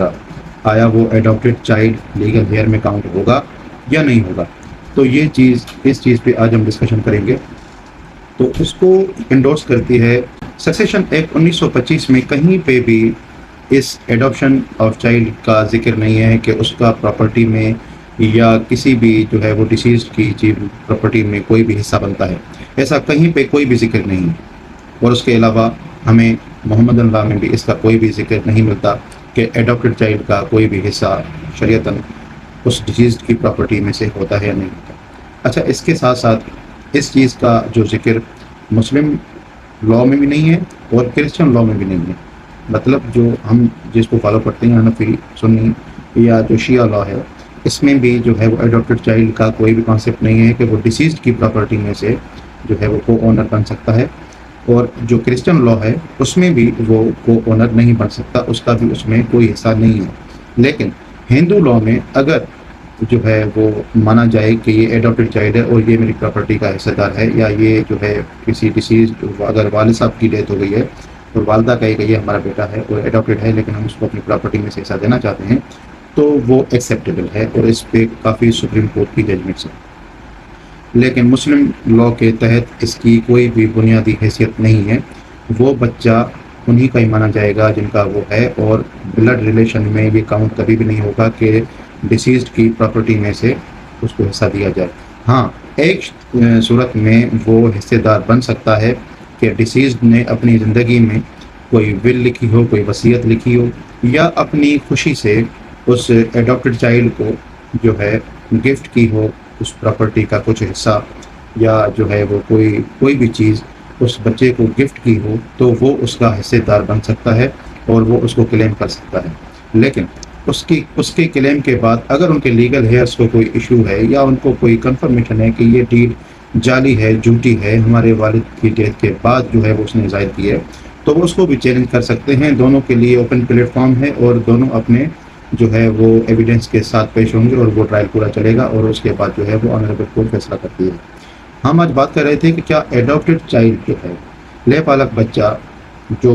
گا، آیا وہ adapted child legal hair میں کاؤنٹ ہوگا یا نہیں ہوگا؟ تو اس چیز پہ آج ہم ڈسکشن کریں گے۔ تو اس کو انڈورس کرتی ہے سکسیشن ایکٹ 1925 میں، کہیں پہ بھی اس ایڈاپشن آف چائلڈ کا ذکر نہیں ہے کہ اس کا پراپرٹی میں یا کسی بھی جو ہے وہ ڈیسیزڈ کی چیز پراپرٹی میں کوئی بھی حصہ بنتا ہے، ایسا کہیں پہ کوئی بھی ذکر نہیں ہے۔ اور اس کے علاوہ ہمیں محمد اللہ میں بھی اس کا کوئی بھی ذکر نہیں ملتا کہ ایڈاپٹیڈ چائلڈ کا کوئی بھی حصہ شریعتاً اس ڈیسیزڈ کی پراپرٹی میں سے ہوتا ہے یا نہیں ہوتا۔ اچھا، اس کے ساتھ ساتھ اس چیز کا جو ذکر مسلم لاء میں بھی نہیں ہے اور کرسچن لاء میں بھی نہیں ہے، مطلب جو ہم جس کو فالو کرتے ہیں حنفی، سنی یا جو شیعہ لاء ہے، اس میں بھی جو ہے وہ ایڈاپٹیڈ چائلڈ کا کوئی بھی کانسیپٹ نہیں ہے کہ وہ ڈیسیزڈ کی پراپرٹی میں سے جو ہے وہ کو اونر بن سکتا ہے۔ اور جو کرسچن لاء ہے اس میں بھی وہ کو اونر نہیں بن سکتا، اس کا بھی اس میں کوئی حصہ نہیں ہے۔ لیکن ہندو لاء میں اگر جو ہے وہ مانا جائے کہ یہ ایڈاپٹیڈ چائلڈ ہے اور یہ میری پراپرٹی کا حصہ دار ہے، یا یہ جو ہے کسی ڈیسیز، اگر والد صاحب کی ڈیتھ ہو گئی ہے اور والدہ کہے کہ یہ ہمارا بیٹا ہے اور ایڈاپٹیڈ ہے لیکن ہم اس کو اپنی پراپرٹی میں سے حصہ دینا چاہتے ہیں، تو وہ ایکسیپٹیبل ہے اور اس پہ کافی سپریم کورٹ کی ججمنٹس ہیں۔ لیکن مسلم لاء کے تحت اس کی کوئی بھی بنیادی حیثیت نہیں ہے، وہ بچہ انہی کا ہی مانا جائے گا جن کا وہ ہے، اور بلڈ ریلیشن میں یہ کاؤنٹ کبھی بھی نہیں ہوگا کہ ڈیسیزڈ کی پراپرٹی میں سے اس کو حصہ دیا جائے۔ ہاں، ایک صورت میں وہ حصے دار بن سکتا ہے کہ ڈیسیزڈ نے اپنی زندگی میں کوئی ول لکھی ہو، کوئی وصیت لکھی ہو، یا اپنی خوشی سے اس ایڈاپٹیڈ چائلڈ کو جو ہے گفٹ کی ہو اس پراپرٹی کا کچھ حصہ، یا جو ہے وہ کوئی بھی چیز اس بچے کو گفٹ کی ہو، تو وہ اس کا حصے دار بن سکتا ہے اور وہ اس کو کلیم کر سکتا ہے۔ لیکن اس کے کلیم کے بعد اگر ان کے لیگل ہیئرس کو کوئی ایشو ہے یا ان کو کوئی کنفرمیشن ہے کہ یہ ڈیڈ جعلی ہے، جھوٹی ہے، ہمارے والد کی ڈیتھ کے بعد جو ہے وہ اس نے ظاہر کی ہے، تو وہ اس کو بھی چیلنج کر سکتے ہیں۔ دونوں کے لیے اوپن پلیٹ فارم ہے اور دونوں اپنے جو ہے وہ ایویڈنس کے ساتھ پیش ہوں گے اور وہ ٹرائل پورا چلے گا، اور اس کے بعد جو ہے وہ آنریبل کورٹ فیصلہ کرتی ہے۔ ہم آج بات کر رہے تھے کہ کیا ایڈاپٹیڈ چائلڈ جو ہے، لے پالک بچہ جو